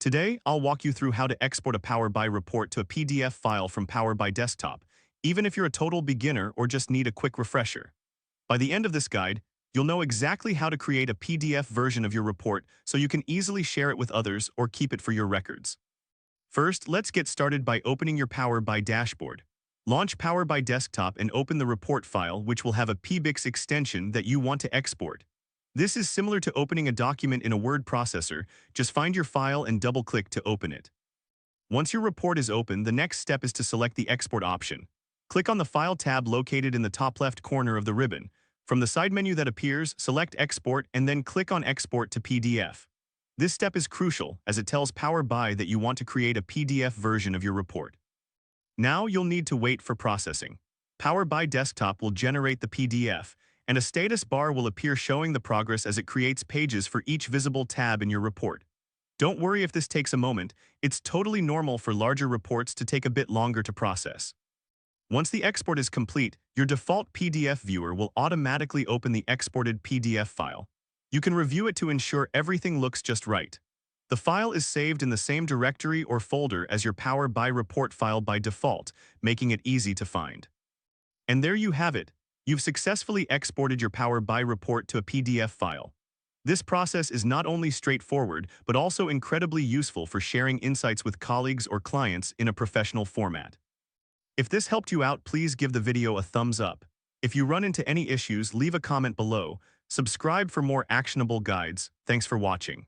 Today, I'll walk you through how to export a Power BI report to a PDF file from Power BI Desktop, even if you're a total beginner or just need a quick refresher. By the end of this guide, you'll know exactly how to create a PDF version of your report so you can easily share it with others or keep it for your records. First, let's get started by opening your Power BI dashboard. Launch Power BI Desktop and open the report file, which will have a PBIX extension that you want to export. This is similar to opening a document in a word processor. Just find your file and double-click to open it. Once your report is open, the next step is to select the Export option. Click on the File tab located in the top left corner of the ribbon. From the side menu that appears, select Export and then click on Export to PDF. This step is crucial as it tells Power BI that you want to create a PDF version of your report. Now you'll need to wait for processing. Power BI Desktop will generate the PDF, and a status bar will appear showing the progress as it creates pages for each visible tab in your report. Don't worry if this takes a moment, it's totally normal for larger reports to take a bit longer to process. Once the export is complete, your default PDF viewer will automatically open the exported PDF file. You can review it to ensure everything looks just right. The file is saved in the same directory or folder as your Power BI report file by default, making it easy to find. And there you have it. You've successfully exported your Power BI report to a PDF file. This process is not only straightforward, but also incredibly useful for sharing insights with colleagues or clients in a professional format. If this helped you out, please give the video a thumbs up. If you run into any issues, leave a comment below. Subscribe for more actionable guides. Thanks for watching.